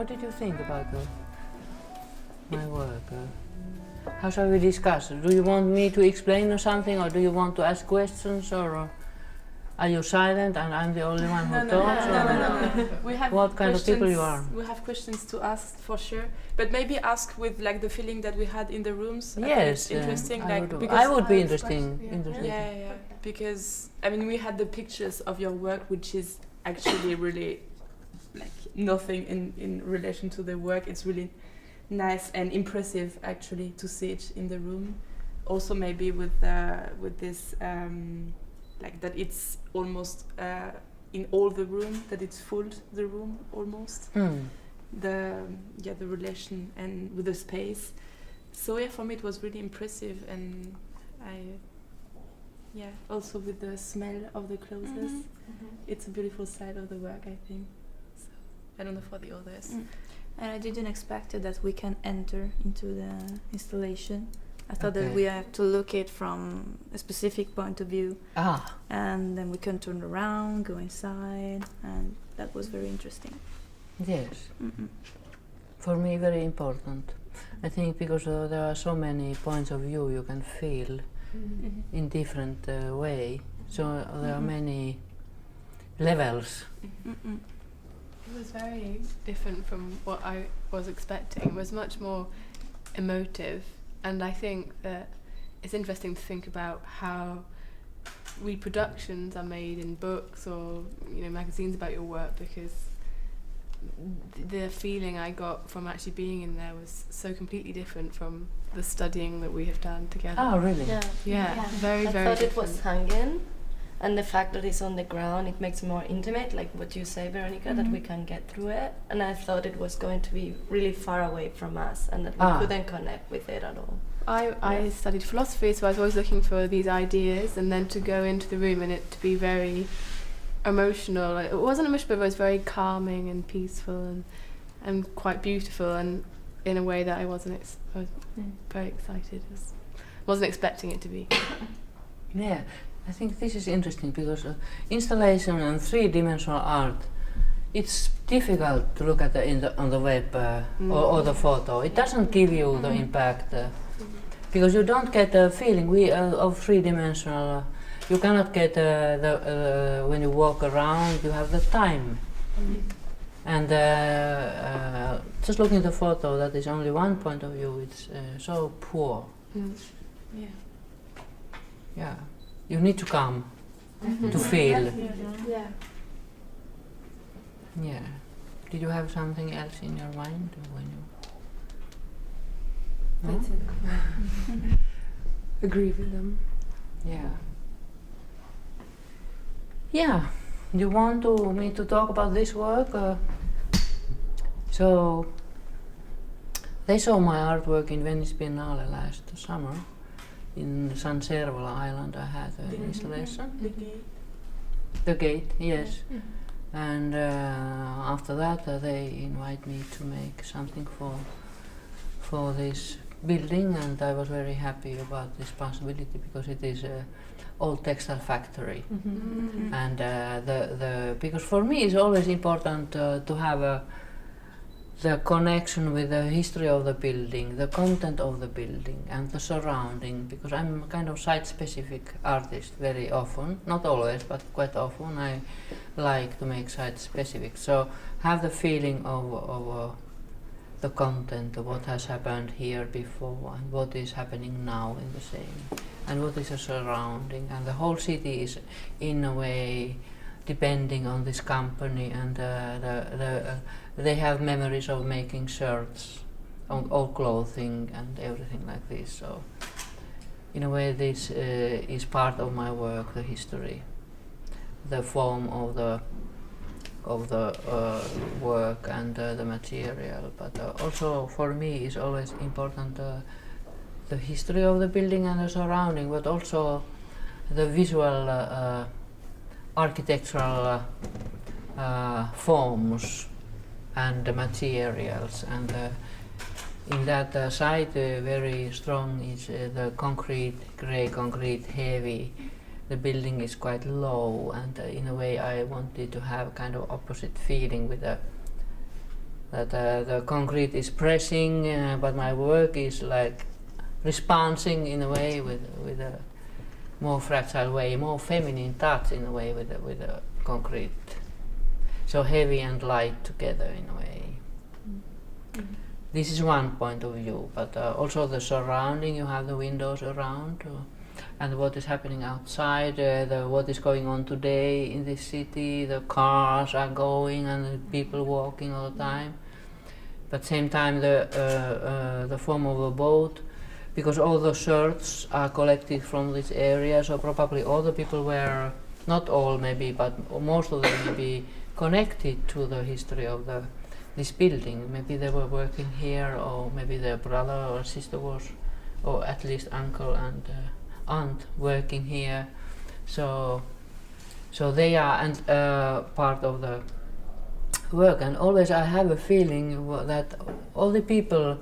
what did you think about my work? How shall we discuss? Do you want me to explain something, or do you want to ask questions, or are you silent and I'm the only one who talks? No. We have what kind of people you are? We have questions to ask for sure, but maybe ask with like the feeling that we had in the rooms. Yes, interesting. I would be interesting. Yeah. Because I mean, we had the pictures of your work, which is actually really like nothing in relation to the work. It's really nice and impressive actually to see it in the room. Also maybe with this like that it's almost in all the room, that it's full the room almost. The relation and with the space. So yeah, for me it was really impressive, and also with the smell of the clothes. It's a beautiful side of the work, I think. So I don't know for the others. And I didn't expect that we can enter into the installation. I thought that we have to look it from a specific point of view, and then we can turn around, go inside, and that was very interesting. Yes, for me very important. I think because there are so many points of view you can feel in different way, so there are many levels. It was very different from what I was expecting. It was much more emotive, and I think that it's interesting to think about how reproductions are made in books or magazines about your work, because the feeling I got from actually being in there was so completely different from the studying that we have done together. Oh, really? Yeah. Very, very I thought different. it was hanging, and the fact that it's on the ground, it makes it more intimate, like what you say, Veronica, that we can get through it. And I thought it was going to be really far away from us, and that we couldn't connect with it at all. I studied philosophy, so I was always looking for these ideas, and then to go into the room and it to be very emotional. It wasn't emotional, but it was very calming and peaceful and quite beautiful, and in a way that I was very excited. Wasn't expecting it to be. Yeah, I think this is interesting because installation and three-dimensional art, it's difficult to look at on the web or the photo. It doesn't give you the impact because you don't get the feeling of three-dimensional. You cannot get when you walk around, you have the time. And just looking at the photo, that is only one point of view, it's so poor. Yeah, you need to come to feel. Yeah. Did you have something else in your mind when you? No? That's it. Agree with them. Yeah. Yeah. You want me to talk about this work? So they saw my artwork in Venice Biennale last summer. In San Servola Island I had an installation. The gate. The gate, yes. And after that they invite me to make something for this building, and I was very happy about this possibility because it is an old textile factory. And because for me it's always important to have the connection with the history of the building, the content of the building, and the surrounding, because I'm a kind of site-specific artist very often, not always, but quite often I like to make site-specific. So have the feeling of the content, of what has happened here before and what is happening now in the same, and what is the surrounding, and the whole city is in a way depending on this company, and they have memories of making shirts, old clothing and everything like this. So in a way this is part of my work, the history, the form of the work and the material, but also for me is always important the history of the building and the surrounding, but also the visual architectural forms and the materials, and in that side very strong is the concrete, grey concrete, heavy. The building is quite low, and in a way I wanted to have kind of opposite feeling with the that the concrete is pressing, but my work is like responding in a way with a more fragile way, more feminine touch in a way with the concrete. So heavy and light together in a way. Mm-hmm. This is one point of view, but also the surrounding, you have the windows around, and what is happening outside, what is going on today in this city, the cars are going and the people walking all the time. But same time the form of a boat, because all the shirts are collected from this area, so probably all the people were, not all maybe, but most of them may be connected to the history of this building. Maybe they were working here, or maybe their brother or sister was, or at least uncle and aunt working here. So they are part of the work, and always I have a feeling that all the people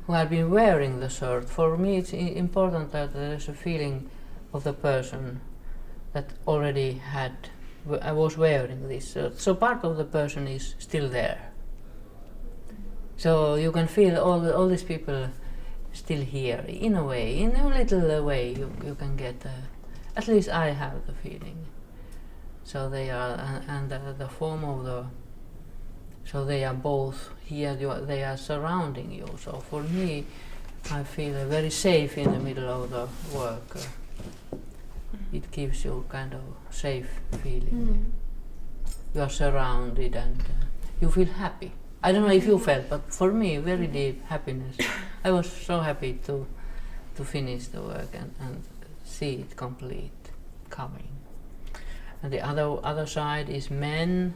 who have been wearing the shirt, for me it's important that there is a feeling of the person that already I was wearing this shirt. So part of the person is still there. So you can feel all these people still here, in a way, in a little way you can get, at least I have the feeling. So they are, and the form of so they are both here, they are surrounding you. So for me, I feel very safe in the middle of the work. It gives you kind of safe feeling. You are surrounded and you feel happy. I don't know if you felt, but for me, very deep happiness. I was so happy to finish the work and see it complete, coming. And the other side is men,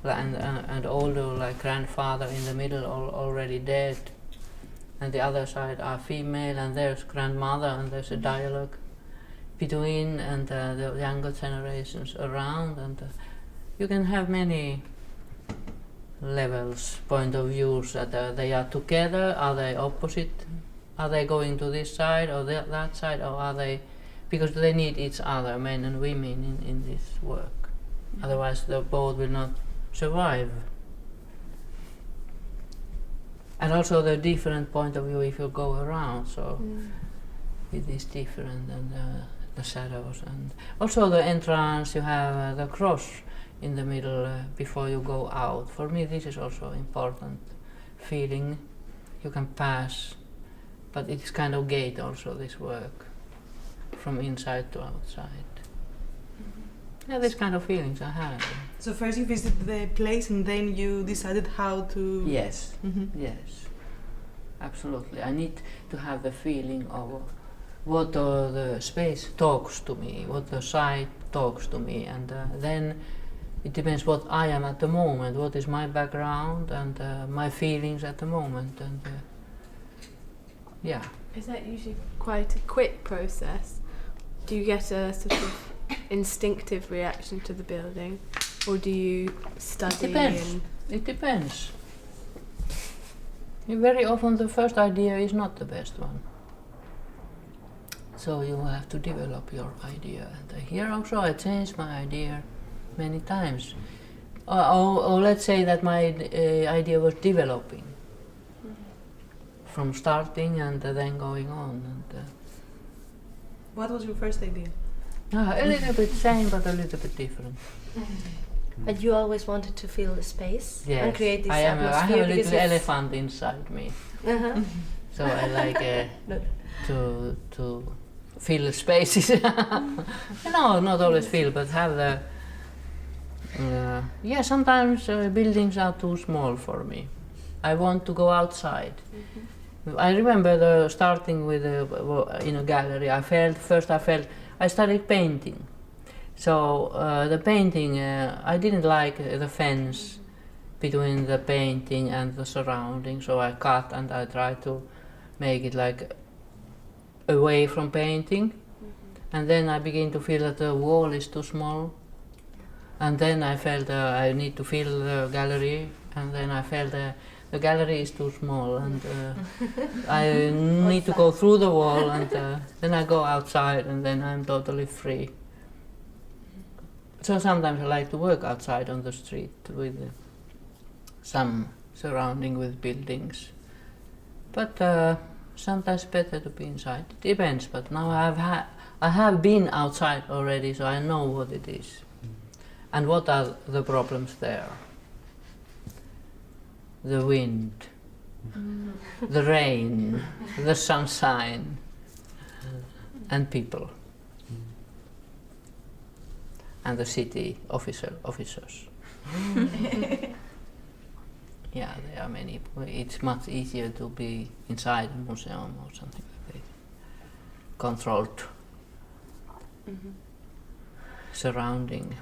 and older, like grandfather in the middle, already dead. And the other side are female, and there's grandmother, and there's a dialogue between, and the younger generations around, and you can have many levels, point of views, that they are together, are they opposite, are they going to this side or that side, or are they, because they need each other, men and women in this work. Otherwise the boat will not survive. And also the different point of view if you go around, so it is different, and the shadows, and also the entrance, you have the cross in the middle before you go out. For me this is also important feeling. You can pass, but it's kind of gate also, this work, from inside to outside. Yeah, this kind of feelings I have. So first you visited the place and then you decided how to... Yes, yes, absolutely. I need to have the feeling of what the space talks to me, what the site talks to me, and then it depends what I am at the moment, what is my background and my feelings at the moment, and yeah. Is that usually quite a quick process? Do you get a sort of instinctive reaction to the building, or do you study? It depends. Very often the first idea is not the best one. So you have to develop your idea. And here also I changed my idea many times. Or let's say that my idea was developing from starting and then going on. And, what was your first idea? A little bit same, but a little bit different. But you always wanted to feel the space and Yes, create this I have atmosphere. a little elephant inside me. So I like to feel the spaces. No, not always feel, but have the... yeah, sometimes buildings are too small for me. I want to go outside. I remember starting with in a gallery. I started painting. So the painting, I didn't like the fence between the painting and the surrounding, so I cut and I tried to make it like away from painting. And then I began to feel that the wall is too small. And then I felt I need to fill the gallery, and then I felt the gallery is too small, and I need to go through the wall, and then I go outside, and then I'm totally free. So sometimes I like to work outside on the street with some surrounding with buildings. But sometimes better to be inside. It depends. But now I have been outside already, so I know what it is, and what are the problems there. The wind, the rain, the sunshine, and people, and the city officers. Yeah, there are many. It's much easier to be inside a museum or something like that, controlled surrounding.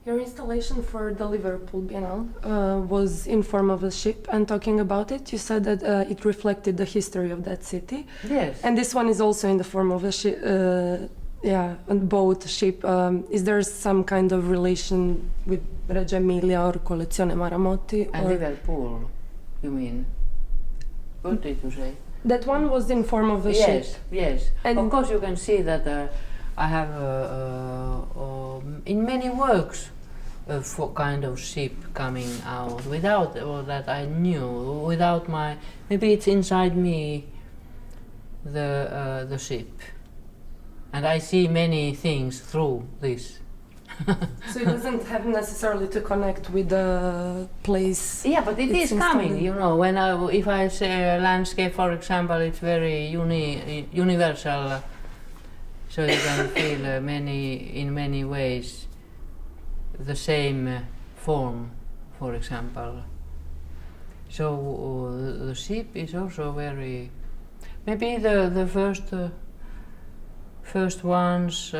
Your installation for the Liverpool Biennale was in form of a ship, and talking about it, you said that it reflected the history of that city. Yes. And this one is also in the form of a ship, a boat, ship. Is there some kind of relation with Reggio Emilia or Collezione Maramotti? And Liverpool, you mean? What did you say? That one was in form of a ship. Yes. And of course, you can see that I have in many works for kind of ship coming out without that I knew, without my, maybe it's inside me, the ship, and I see many things through this. So it doesn't have necessarily to connect with the place. Yeah, but it is coming. You know, when if I say a landscape, for example, it's very universal. So you can feel in many ways the same form, for example. So the ship is also very, maybe the first ones.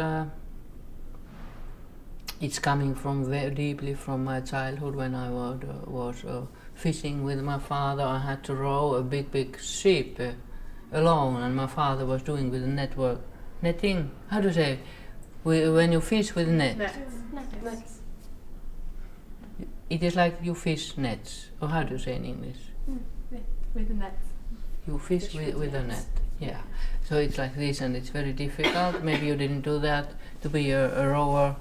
It's coming from very deeply from my childhood when I was fishing with my father. I had to row a big ship alone, and my father was doing with the netting. How do you say? When you fish with nets. Nets. It is like you fish nets, or how do you say in English? With the nets. You fish with a net. Yeah. So it's like this, and it's very difficult. Maybe you didn't do that to be a rower.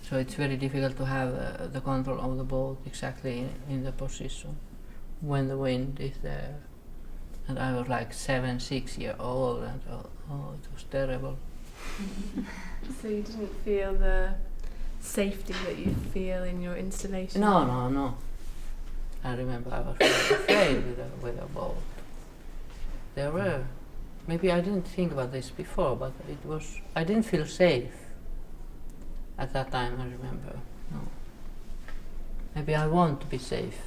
So it's very difficult to have the control of the boat exactly in the position when the wind is there. And I was like 6 years old, and it was terrible. So you didn't feel the safety that you feel in your installation? No. I remember I was very afraid with a boat. There were, maybe I didn't think about this before, but I didn't feel safe. At that time, I remember. No. Maybe I want to be safe.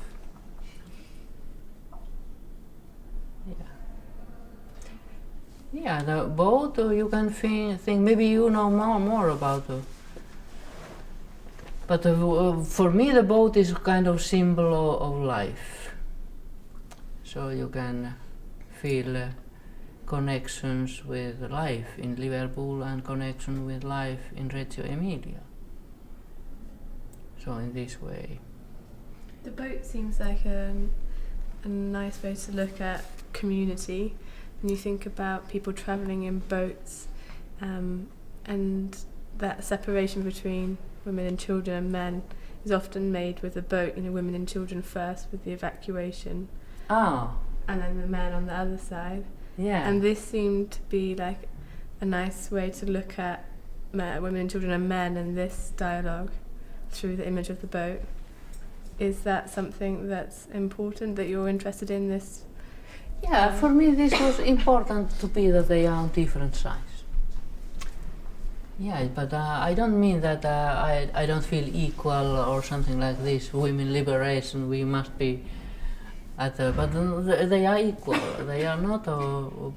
Yeah, the boat, you can think, maybe you know more about it. But for me, the boat is a kind of symbol of life. So you can feel connections with life in Liverpool and connection with life in Reggio Emilia. So in this way. The boat seems like a nice way to look at community. When you think about people travelling in boats, and that separation between women and children and men is often made with the boat, women and children first with the evacuation. Ah. And then the men on the other side. Yeah. And this seemed to be like a nice way to look at women and children and men and this dialogue through the image of the boat. Is that something that's important, that you're interested in this? Yeah, for me this was important to be that they are on different sides. Yeah, but I don't mean that I don't feel equal or something like this. Women liberation, we must be but they are equal. They are not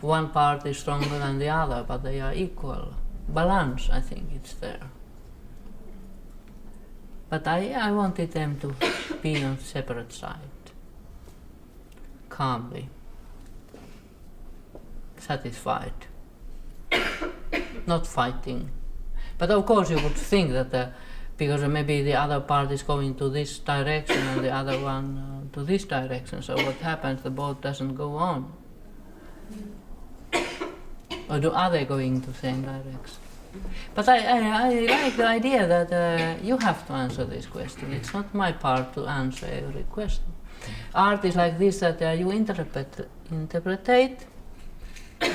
one part is stronger than the other, but they are equal. Balance, I think it's there. But I wanted them to be on separate side, calmly, satisfied, not fighting. But of course you would think that because maybe the other part is going to this direction and the other one to this direction, so what happens, the boat doesn't go on. Or are they going to the same direction? But I like the idea that you have to answer this question. It's not my part to answer every question. Art is like this, that you interpret,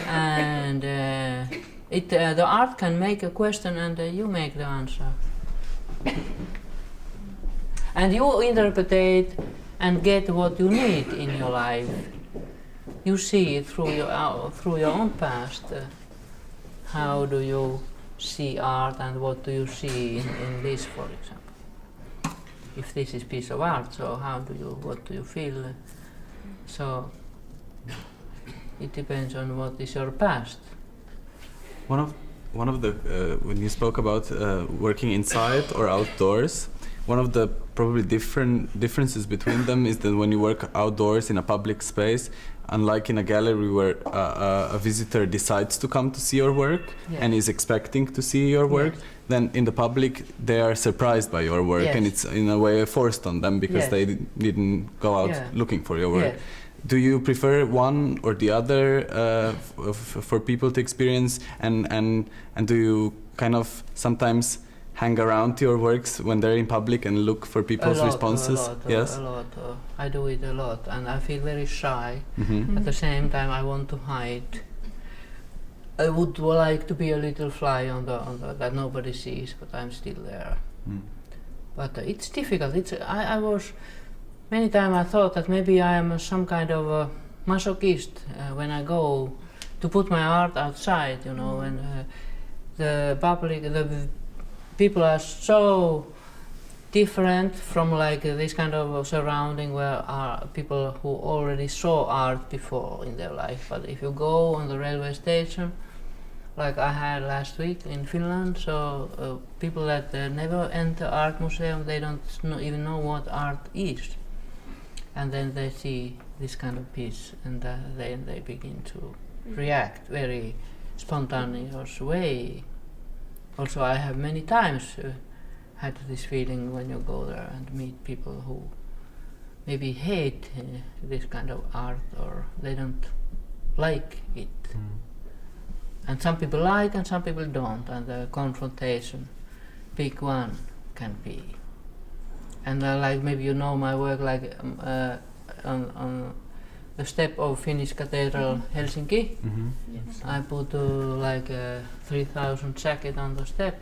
and the art can make a question and you make the answer. And you interpret and get what you need in your life. You see it through your own past. How do you see art and what do you see in this, for example? If this is piece of art, so what do you feel? So it depends on what is your past. One of the when you spoke about working inside or outdoors, one of the probably differences between them is that when you work outdoors in a public space, unlike in a gallery where a visitor decides to come to see your work and is expecting to see your work, then in the public they are surprised by your work and it's in a way forced on them because they didn't go out looking for your work. Do you prefer one or the other for people to experience, and do you kind of sometimes hang around your works when they're in public and look for people's responses? A lot. I do it a lot, and I feel very shy. At the same time, I want to hide. I would like to be a little fly on the that nobody sees, but I'm still there. But it's difficult. I was many times I thought that maybe I am some kind of a masochist when I go to put my art outside. You know, and the public, the people are so different from like this kind of surrounding where are people who already saw art before in their life. But if you go on the railway station, like I had last week in Finland, so people that never enter art museum, they don't even know what art is. And then they see this kind of piece and then they begin to react very spontaneous way. Also, I have many times had this feeling when you go there and meet people who maybe hate this kind of art or they don't like it. And some people like and some people don't, and the confrontation, big one can be. And like maybe you know my work like on the step of Finnish Cathedral Helsinki. I put like 3,000 jacket on the step,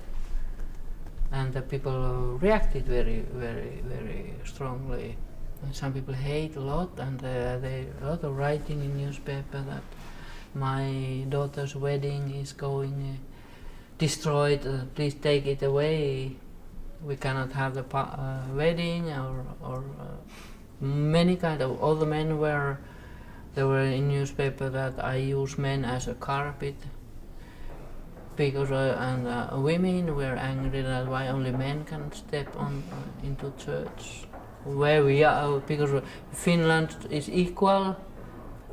and the people reacted very, very, very strongly. And some people hate a lot, and they a lot of writing in newspaper that my daughter's wedding is going destroyed. Please take it away. We cannot have the wedding, or many kind of. All the men were. There were in newspaper that I use men as a carpet, because women were angry that why only men can step on into church, where we are, because Finland is equal,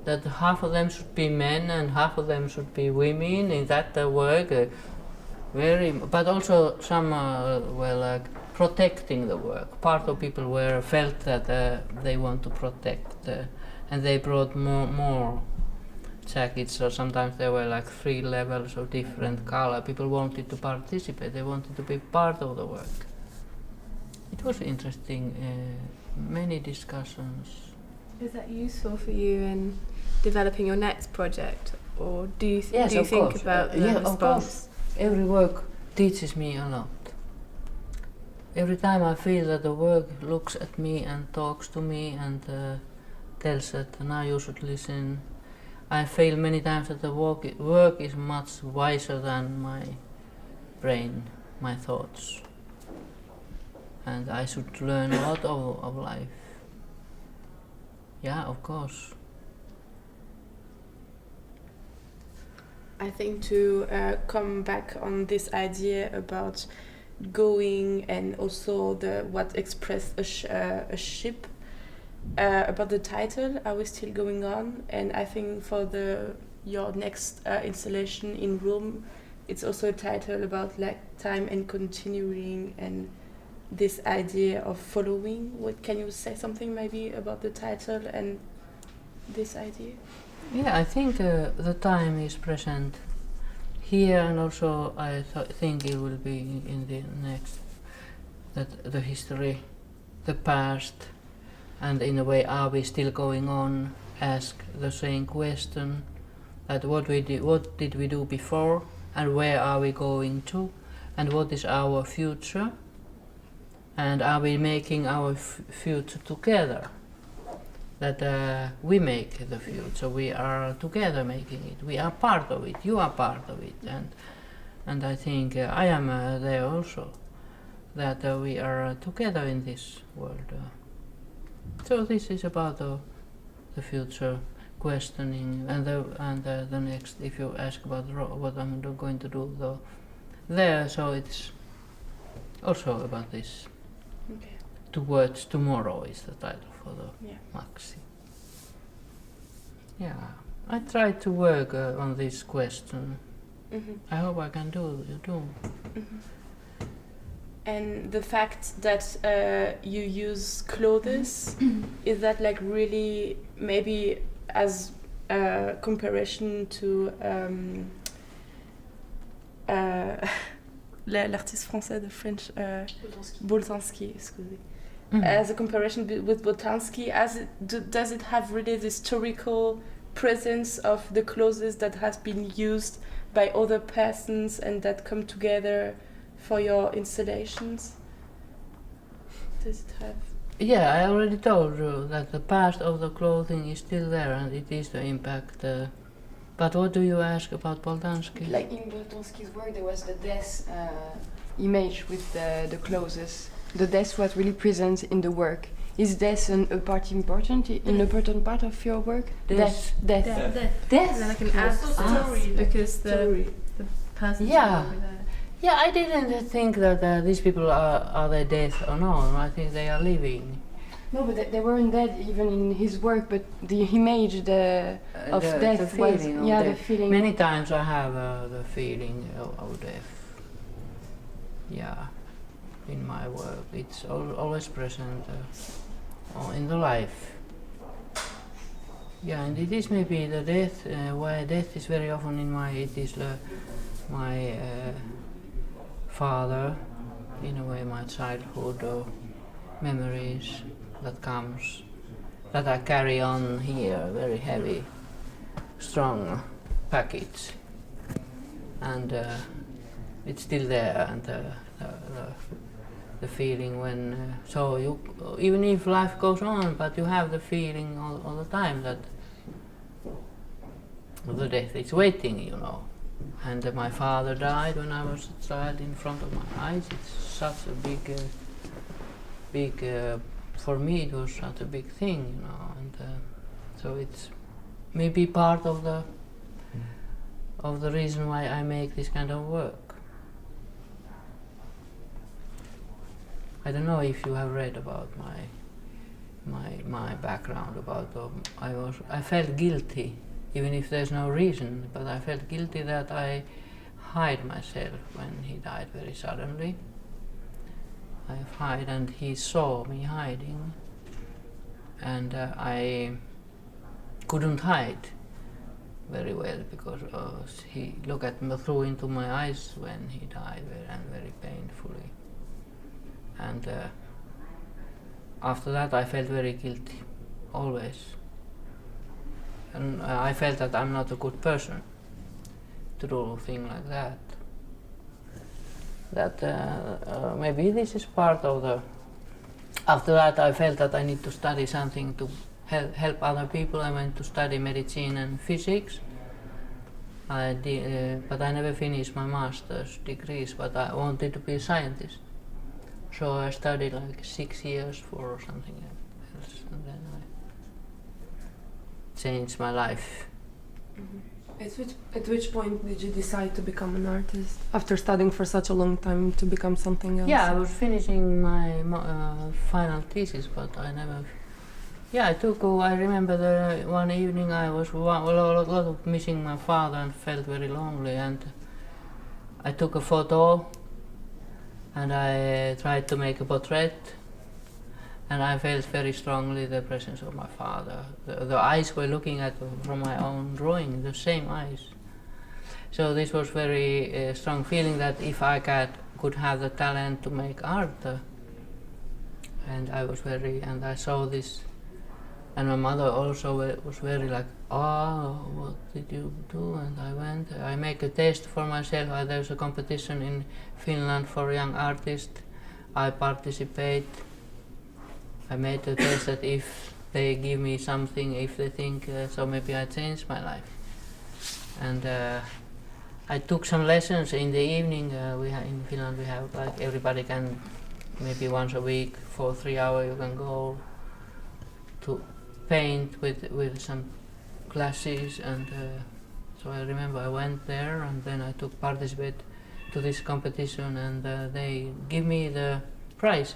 that half of them should be men and half of them should be women in that work. But also some were like protecting the work. Part of people were felt that they want to protect. And they brought more jackets, so sometimes there were like 3 levels of different color. People wanted to participate, they wanted to be part of the work. It was interesting, many discussions. Is that useful for you in developing your next project, or do you think about the response? Of course. Every work teaches me a lot. Every time I feel that the work looks at me and talks to me and tells that now you should listen. I feel many times that the work is much wiser than my brain, my thoughts. And I should learn a lot of life. Yeah, of course. I think to come back on this idea about going and also what expressed a ship. About the title, are we still going on? And I think for your next installation in Rome, it's also a title about like time and continuing and this idea of following. Can you say something maybe about the title and this idea? Yeah, I think the time is present here, and also I think it will be in the next, that the history, the past, and in a way, are we still going on, ask the same question, that what did we do before, and where are we going to, and what is our future, and are we making our future together? That we make the future, we are together making it, we are part of it, you are part of it, and I think I am there also, that we are together in this world. So this is about the future questioning, and the next, if you ask about what I'm going to do there, so it's also about this. Okay. Towards Tomorrow is the title for the maxi. Yeah, I try to work on this question. I hope I can do. And the fact that you use clothes, is that like really maybe as a comparison to l'artiste français, the French Boltanski, excuse me. As a comparison with Boltanski, does it have really the historical presence of the clothes that has been used by other persons and that come together for your installations? Does it have? Yeah, I already told you that the past of the clothing is still there, and it is the impact. But what do you ask about Boltanski? Like in Boltanski's work, there was the death image with the clothes. The death was really present in the work. Is death an important part of your work? Death. Like an ad story, because the person. Yeah. Yeah, I didn't think that these people are they dead or no. I think they are living. No, but they weren't dead even in his work. But the image of death was the feeling. Many times I have the feeling of death. Yeah, in my work, it's always present in the life. Yeah, and it is maybe the death. Why death is very often in my. It is my. Father, in a way, my childhood memories that I carry on here, very heavy, strong package, and it's still there, and the feeling when so you even if life goes on, but you have the feeling all the time that the death is waiting, you know. And my father died when I was a child in front of my eyes. It's such a big, for me it was such a big thing, you know, and so it's maybe part of the reason why I make this kind of work. I don't know if you have read about my background about I felt guilty. Even if there's no reason, but I felt guilty that I hid myself when he died very suddenly. I hid, and he saw me hiding, and I couldn't hide very well because he looked through into my eyes when he died, very painfully. And after that, I felt very guilty, always. And I felt that I'm not a good person to do a thing like that. That maybe this is part of the. After that, I felt that I need to study something to help other people. I went to study medicine and physics. But I never finished my master's degrees. But I wanted to be a scientist, so I studied like 6 years for something else, and then I changed my life. At which point did you decide to become an artist? After studying for such a long time, to become something else? Yeah, I was finishing my final thesis, but I never. Yeah, I remember one evening I was a lot of missing my father and felt very lonely, and I took a photo and I tried to make a portrait. And I felt very strongly the presence of my father. The eyes were looking at from my own drawing, the same eyes. So this was very strong feeling that if I could have the talent to make art, and I saw this, and my mother also was very like, oh, what did you do? And I make a test for myself. There's a competition in Finland for young artists. I participate. I made a test that if they give me something, if they think so, maybe I change my life. And I took some lessons in the evening. In Finland we have like everybody can maybe once a week for 3 hours you can go to paint with some classes, and so I remember I went there and then I took participate to this competition, and they give me the prize.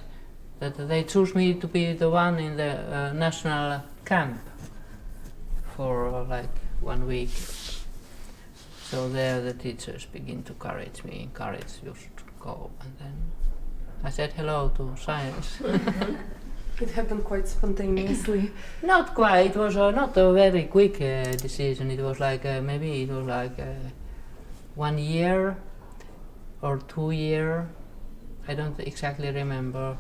That they choose me to be the one in the national camp for like 1 week. So there the teachers begin to encourage you to go, and then I said hello to science. It happened quite spontaneously. Not quite. It was not a very quick decision. It was like maybe it was like 1 year or 2 years. I don't exactly remember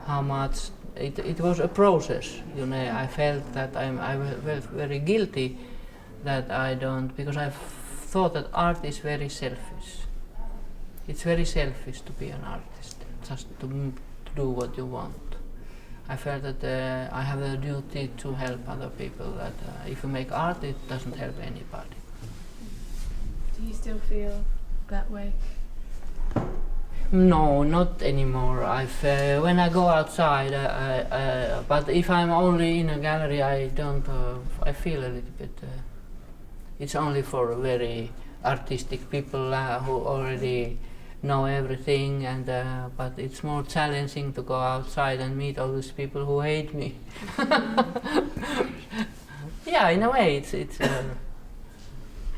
how much. It was a process. You know, I felt that I felt very guilty that I don't, because I thought that art is very selfish. It's very selfish to be an artist, just to do what you want. I felt that I have the duty to help other people, that if you make art, it doesn't help anybody. Do you still feel that way? No, not anymore. When I go outside, but if I'm only in a gallery, I don't. I feel a little bit. It's only for very artistic people who already know everything, and but it's more challenging to go outside and meet all these people who hate me. Yeah, in a way, it's.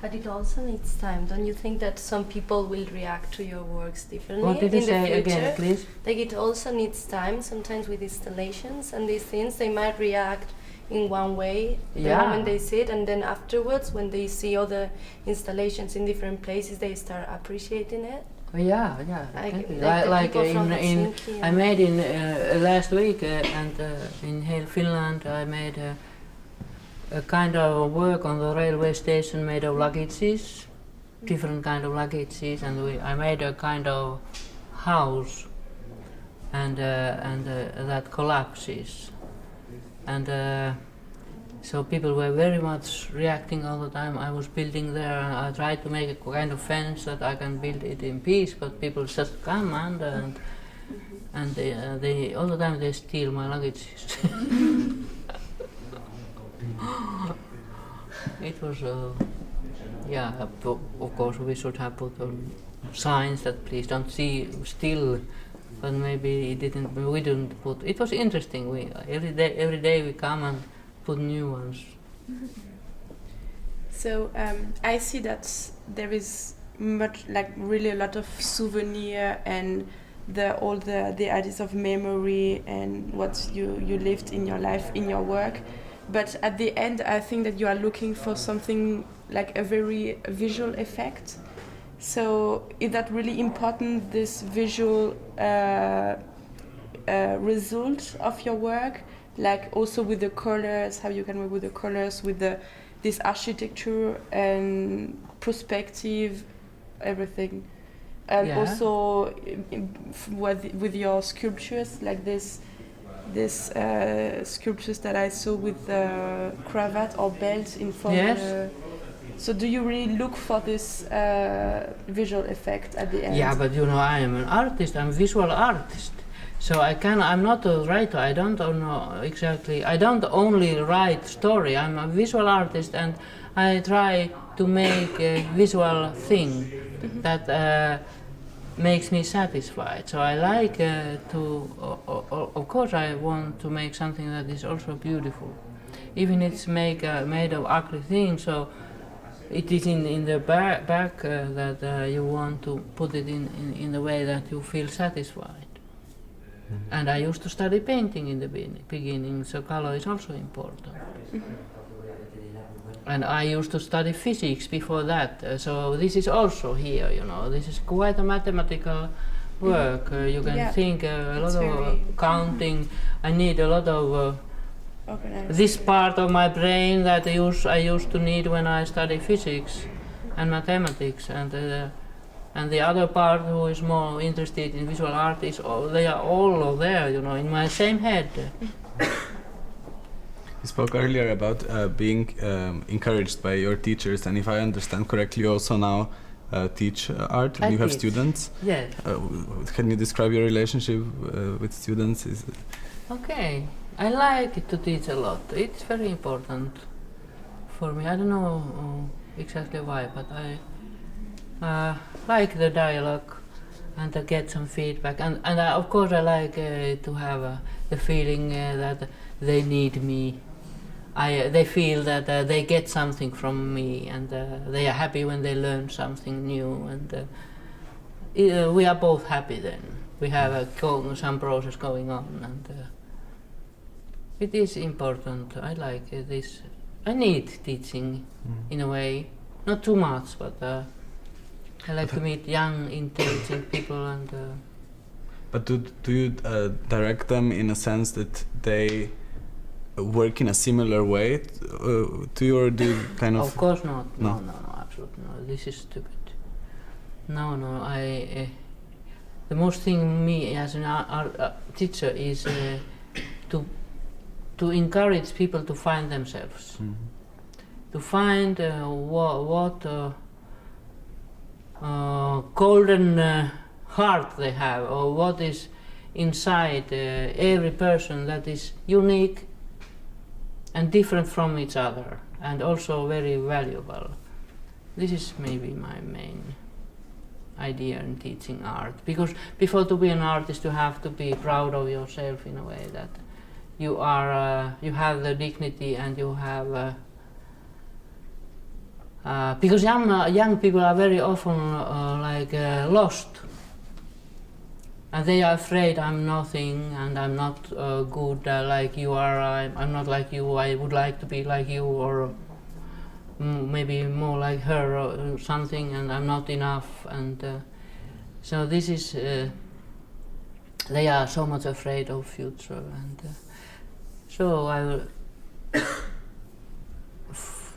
But it also needs time. Don't you think that some people will react to your works differently What did you in say the future? again, please? Like it also needs time. Sometimes with installations and these things, they might react in one way the moment they see it, and then afterwards, when they see other installations in different places, they start appreciating it. Yeah. I made in last week and in Finland I made a kind of work on the railway station made of luggages, different kind of luggages, and I made a kind of house, and that collapses, and so people were very much reacting all the time. I was building there, and I tried to make a kind of fence that I can build it in peace, but people just come and they all the time they steal my luggages. It was, of course we should have put on signs that please don't steal, but maybe we didn't put. It was interesting. Every day we come and put new ones. So I see that there is really a lot of souvenir and all the ideas of memory and what you lived in your life, in your work. But at the end, I think that you are looking for something like a very visual effect. So is that really important, this visual result of your work? Like also with the colors, how you can work with the colors, with this architecture and perspective, everything. And also with your sculptures, like this sculptures that I saw with the cravat or belt in front. Yes. So do you really look for this visual effect at the end? Yeah, but you know, I am an artist. I'm a visual artist. So I'm not a writer. I don't know exactly. I don't only write story. I'm a visual artist, and I try to make a visual thing that makes me satisfied. So I like of course I want to make something that is also beautiful. Even it's made of ugly things, so it is in the back that you want to put it in the way that you feel satisfied. And I used to study painting in the beginning, so color is also important. And I used to study physics before that, so this is also here, you know. This is quite a mathematical work. You can think a lot of counting. I need a lot of this part of my brain that I used to need when I study physics and mathematics, and the other part who is more interested in visual art is they are all there, you know, in my same head. You spoke earlier about being encouraged by your teachers, and if I understand correctly, you also now teach art and you have students. Yes. Can you describe your relationship with students? Okay, I like to teach a lot. It's very important for me. I don't know exactly why, but I like the dialogue and to get some feedback. And of course I like to have the feeling that they need me. They feel that they get something from me, and they are happy when they learn something new, and we are both happy then. We have some process going on, and it is important. I like this. I need teaching in a way, not too much, but I like to meet young, intelligent people, and. But do you direct them in a sense that they work in a similar way to you, or do you kind of? Of course not. No, absolutely not. This is stupid. No, the most thing me as an art teacher is to encourage people to find themselves, to find what golden heart they have, or what is inside every person that is unique and different from each other, and also very valuable. This is maybe my main idea in teaching art, because before to be an artist you have to be proud of yourself in a way that you are, you have the dignity, and you have because young people are very often lost, and they are afraid I'm nothing, and I'm not good like you are. I'm not like you. I would like to be like you, or maybe more like her or something, and I'm not enough. And so this is. They are so much afraid of future, and so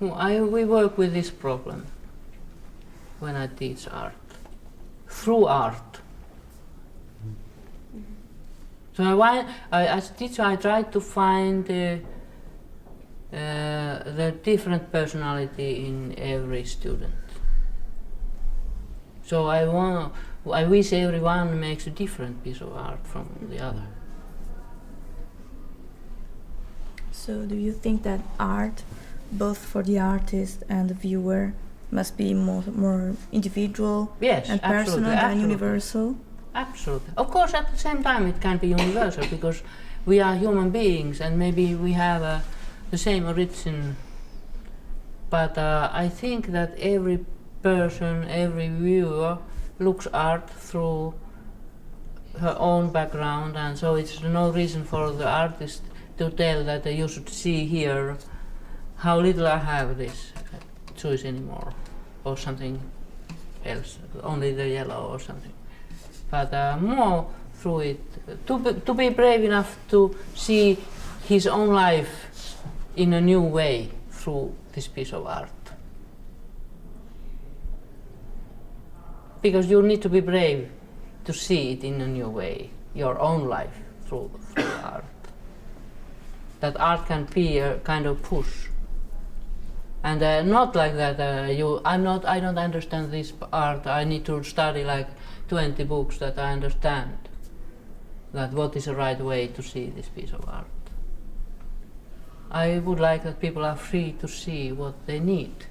we work with this problem when I teach art, through art. So as a teacher I try to find the different personality in every student. So I wish everyone makes a different piece of art from the other. So do you think that art, both for the artist and the viewer, must be more individual and personal than universal? Absolutely. Of course, at the same time it can be universal, because we are human beings and maybe we have the same origin. But I think that every person, every viewer looks art through her own background, and so it's no reason for the artist to tell that you should see here how little I have this choice anymore, or something else, only the yellow or something. But more through it, to be brave enough to see his own life in a new way through this piece of art. Because you need to be brave to see it in a new way, your own life through art. That art can be a kind of push. And not like that, I don't understand this art, I need to study like 20 books that I understand that what is the right way to see this piece of art. I would like that people are free to see what they need.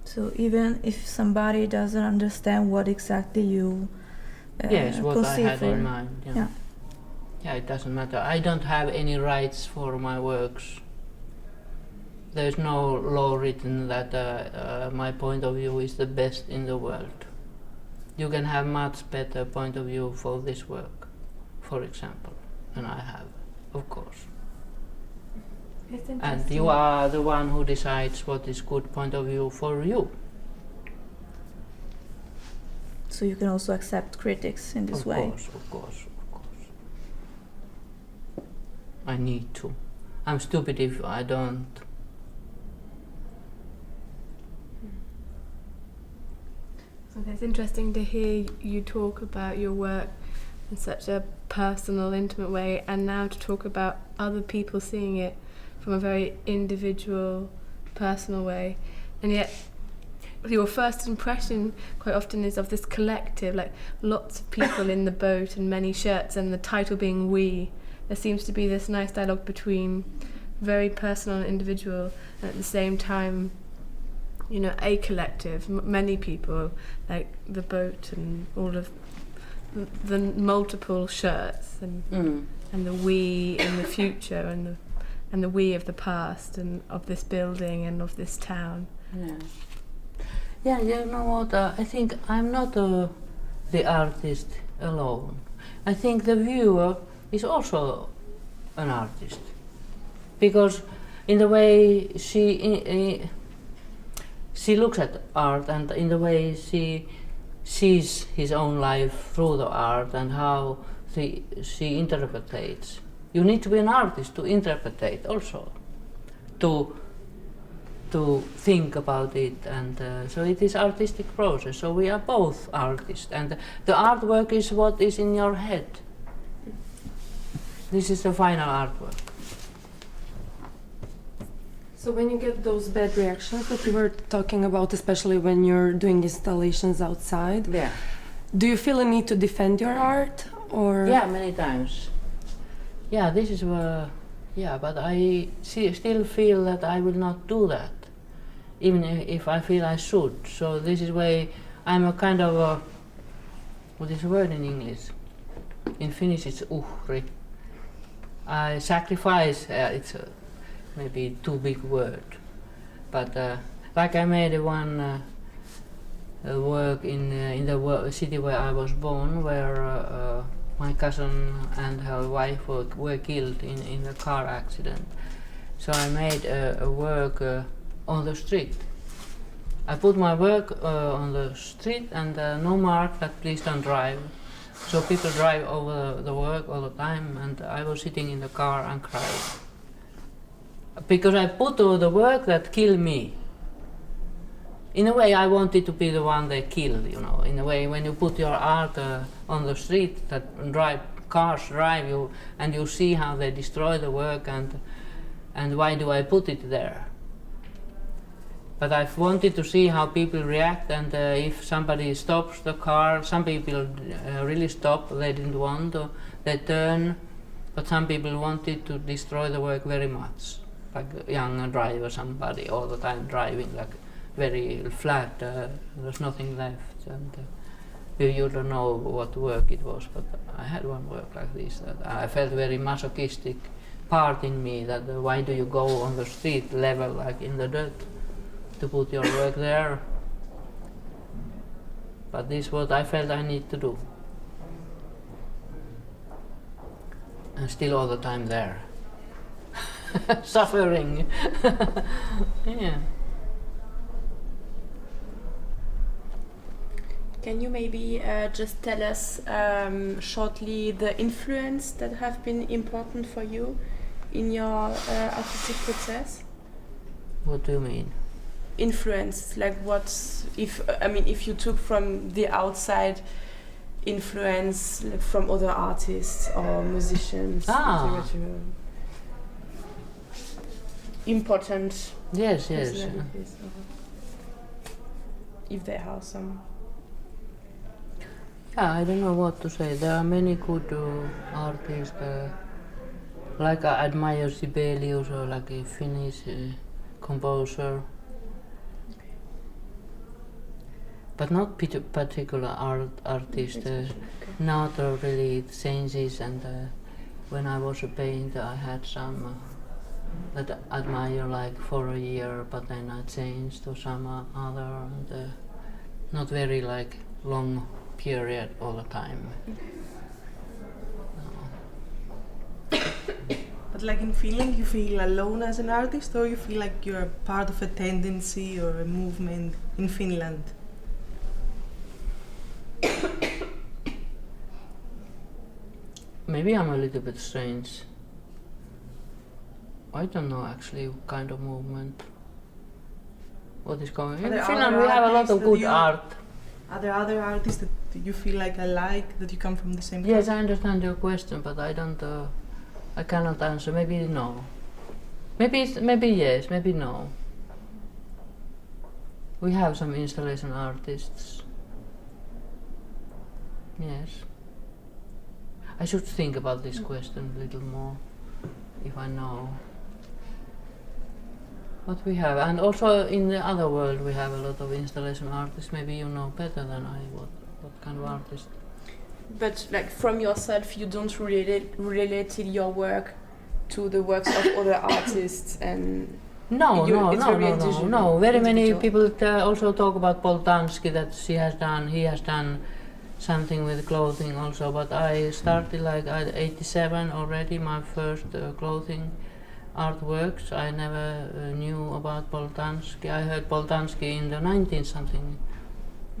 So even if somebody doesn't understand what exactly you yes, what I had for, in mind. Yeah, it doesn't matter. I don't have any rights for my works. There's no law written that my point of view is the best in the world. You can have much better point of view for this work, for example, than I have, of course. It's and interesting. you are the one who decides what is good point of view for you. So you can also accept critics in this way. Of course. I need to. I'm stupid if I don't. So it's interesting to hear you talk about your work in such a personal, intimate way, and now to talk about other people seeing it from a very individual, personal way. And yet, your first impression quite often is of this collective, like lots of people in the boat and many shirts, and the title being "We." There seems to be this nice dialogue between very personal and individual, and at the same time, you know, a collective, many people, like the boat and all of the multiple shirts, and the we in the future, and the we of the past, and of this building and of this town. Yeah, you know what? I think I'm not the artist alone. I think the viewer is also an artist, because in the way she looks at art, and in the way she sees his own life through the art, and how she interprets. You need to be an artist to interpret also, to think about it, and so it is artistic process. So we are both artists, and the artwork is what is in your head. This is the final artwork. So when you get those bad reactions that you were talking about, especially when you're doing installations outside, do you feel a need to defend your art, or? Yeah, many times. Yeah, this is but I still feel that I will not do that, even if I feel I should. So this is why I'm a kind of a, what is the word in English? In Finnish it's uhri. I sacrifice, it's maybe too big word, but like I made one work in the city where I was born, where my cousin and her wife were killed in a car accident. So I made a work on the street. I put my work on the street, and no mark that please don't drive. So people drive over the work all the time, and I was sitting in the car and cried. Because I put the work that killed me. In a way, I wanted to be the one they killed, you know. In a way, when you put your art on the street, that cars drive you, and you see how they destroy the work, and why do I put it there? But I wanted to see how people react, and if somebody stops the car, some people really stop, they didn't want to, they turn, but some people wanted to destroy the work very much. Like a young driver, somebody all the time driving like very flat, there's nothing left, and you don't know what work it was, but I had one work like this that I felt very masochistic part in me, that why do you go on the street level like in the dirt to put your work there? But this is what I felt I need to do, and still all the time there. Suffering. Yeah. Can you maybe just tell us shortly the influence that have been important for you in your artistic process? What do you mean? Influence, like if you took from the outside influence, like from other artists or musicians. Important. Yes. Personalities, if there are some. Yeah, I don't know what to say. There are many good artists. Like I admire Sibelius, or like a Finnish composer. But not particular artist. Not really changes. And when I was a painter, I had some that I admire like for a year, but then I changed to some other, and not very like long period all the time. But But like in Finland, you feel alone as an artist, or you feel like you're part of a tendency or a movement in Finland? Maybe I'm a little bit strange. I don't know actually what kind of movement. What is going on? In Finland we have a lot of good art. Are there other artists that you feel like alike, that you come from the same Yes, country? I understand your question, but I don't. I cannot answer. Maybe no. Maybe yes. Maybe no. We have some installation artists. Yes. I should think about this question a little more, if I know. What we have, and also in the other world we have a lot of installation artists. Maybe you know better than I what kind of artist. But like from yourself, you don't relate your work to the works of other artists, and No. Very many individual. people also talk about Poltanski, that he has done something with clothing also. But I started like at 87 already, my first clothing artworks. I never knew about Poltanski. I heard Poltanski in the 19 something.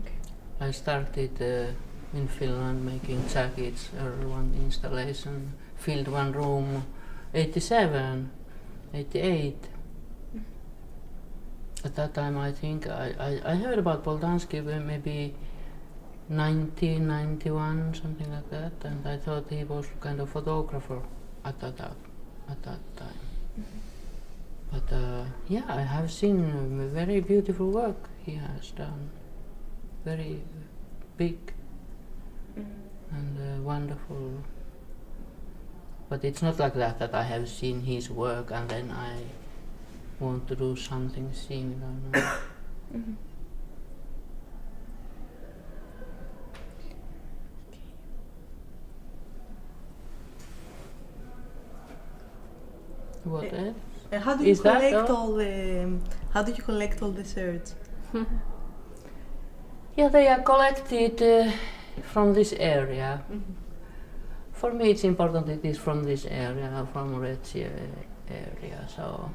Okay. I started in Finland making jackets, one installation, filled one room, 87, 88. At that time I think I heard about Poltanski maybe 1991, something like that, and I thought he was kind of photographer at that time. But yeah, I have seen very beautiful work he has done. Very big and wonderful. But it's not like that I have seen his work and then I want to do something similar. No. What else? How do you Is that collect all? all the? How do you collect all the shirts? Yeah, they are collected from this area. For me it's important it is from this area, from Retsi area. So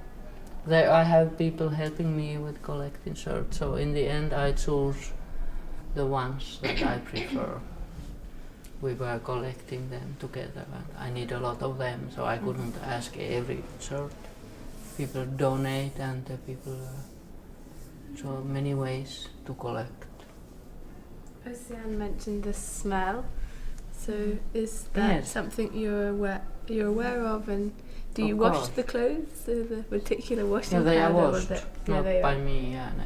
there I have people helping me with collecting shirts. So in the end I choose the ones that I prefer. We were collecting them together and I need a lot of them, so I couldn't ask every shirt. People donate and people so many ways to collect. Ocean mentioned the smell. So is that Yes. something you're aware of, and do you Of wash course. the clothes? The particular washing Yeah, they are powder washed, with it? not they by are. me. Yeah, no.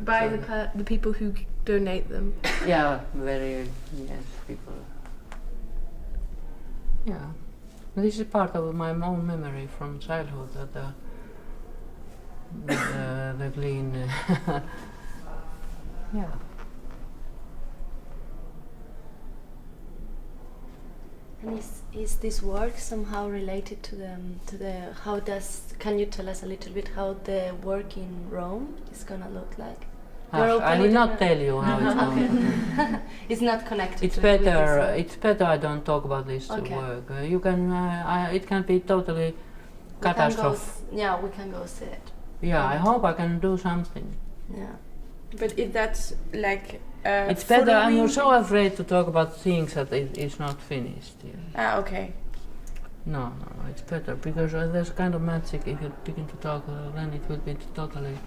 By So- the people who donate them. Yeah, very yes, people. Yeah, this is part of my own memory from childhood that the clean. Yeah. And is this work somehow related to the how can you tell us a little bit how the work in Rome is gonna look like? I will not tell you how it's going. It's not connected. It's with this better. work. It's better. I don't talk about this Okay. work. You can. It can be totally catastrophe. We can go see it. Yeah, I hope I can do something. Yeah. But if that's like It's better. I'm following- so afraid to talk about things that is not finished. Yeah. Okay. No, it's better because there's kind of magic. If you begin to talk, then it will be totally.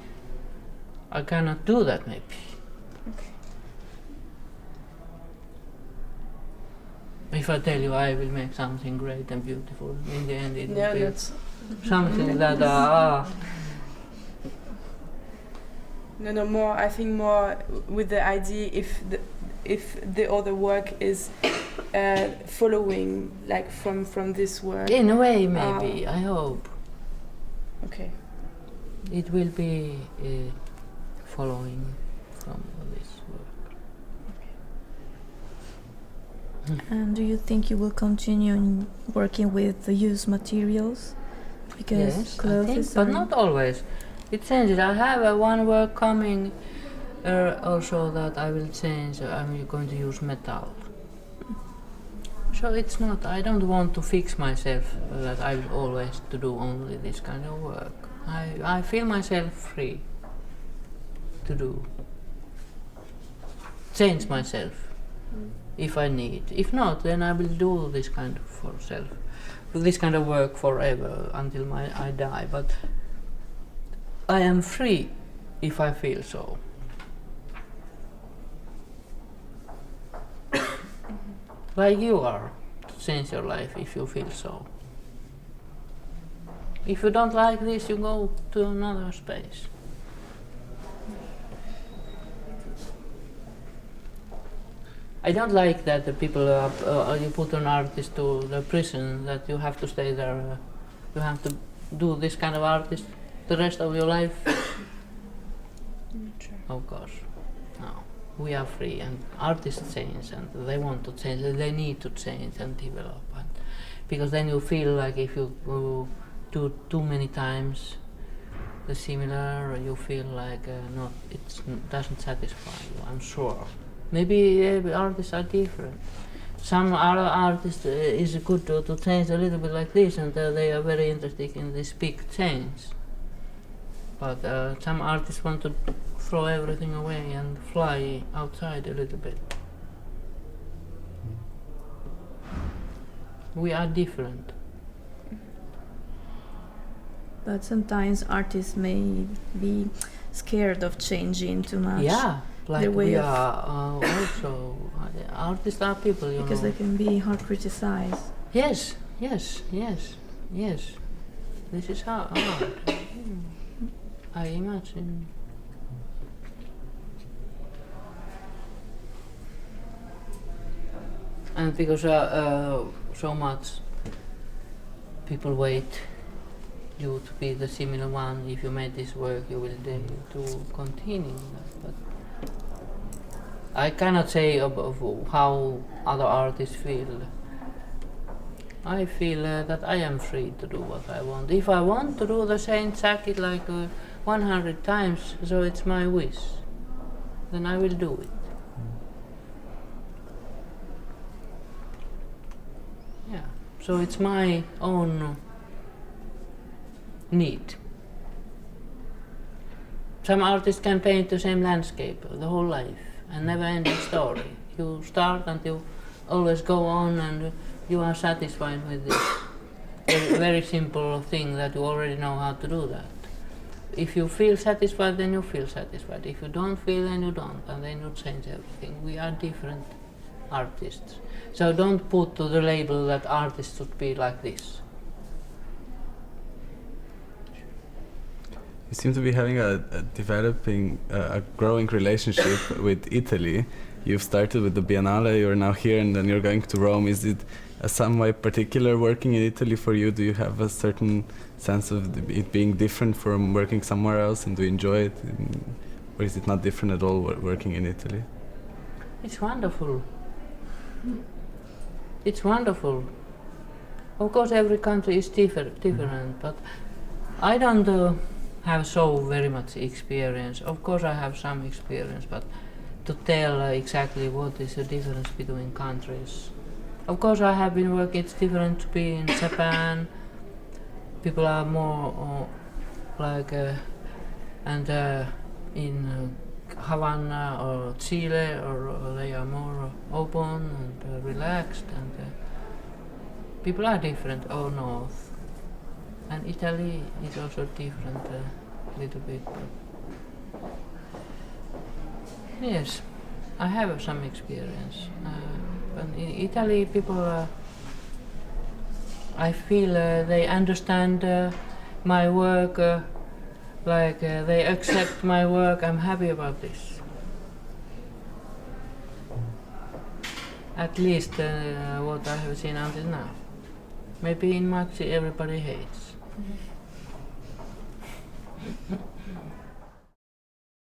I cannot do that maybe. If I tell you I will make something great and beautiful, in the end it will be something that No, more. I think more with the idea if the other work is following like from this work. in a way maybe, I hope. Okay. It will be following from this work. And do you think you will continue in working with the used materials? Because Yes, I clothes think, but not always. It changes. I have one work coming also that I will change. I'm going to use metal. So it's not, I don't want to fix myself that I will always to do only this kind of work. I feel myself free to do, change myself if I need. If not, then I will do this kind of work forever until I die. But I am free if I feel so. Like you are, to change your life if you feel so. If you don't like this, you go to another space. I don't like that the people you put an artist to the prison, that you have to stay there. You have to do this kind of artist the rest of your life. Of course, no. We are free, and artists change, and they want to change. They need to change and develop, because then you feel like if you do too many times the similar, you feel like it doesn't satisfy you. I'm sure. Maybe artists are different. Some artists is good to change a little bit like this, and they are very interested in this big change. But some artists want to throw everything away and fly outside a little bit. We are different. But sometimes artists may be scared of changing too much. Yeah, like we are also. Artists are people, you know. Because they can be hard criticized. Yes. This is hard. I imagine. And because so much people wait you to be the similar one. If you made this work, you will dare to continue. But I cannot say of how other artists feel. I feel that I am free to do what I want. If I want to do the same jacket like 100 times, so it's my wish, then I will do it. Yeah, so it's my own need. Some artists can paint the same landscape the whole life and never ending story. You start and you always go on and you are satisfied with this very simple thing that you already know how to do that. If you feel satisfied, then you feel satisfied. If you don't feel, then you don't, and then you change everything. We are different artists. So don't put to the label that artists should be like this. You seem to be having a growing relationship with Italy. You've started with the Biennale, you're now here, and then you're going to Rome. Is it some way particular working in Italy for you? Do you have a certain sense of it being different from working somewhere else, and do you enjoy it? Or is it not different at all working in Italy? It's wonderful. It's wonderful. Of course, every country is different, but I don't have so very much experience. Of course, I have some experience, but to tell exactly what is the difference between countries. Of course, I have been working. It's different to be in Japan. People are more and in Havana or Chile, or they are more open and relaxed, and people are different. Or north, and Italy is also different a little bit. Yes, I have some experience. But in Italy, people, I feel they understand my work, they accept my work. I'm happy about this. At least what I have seen until now. Maybe in Maxi everybody hates.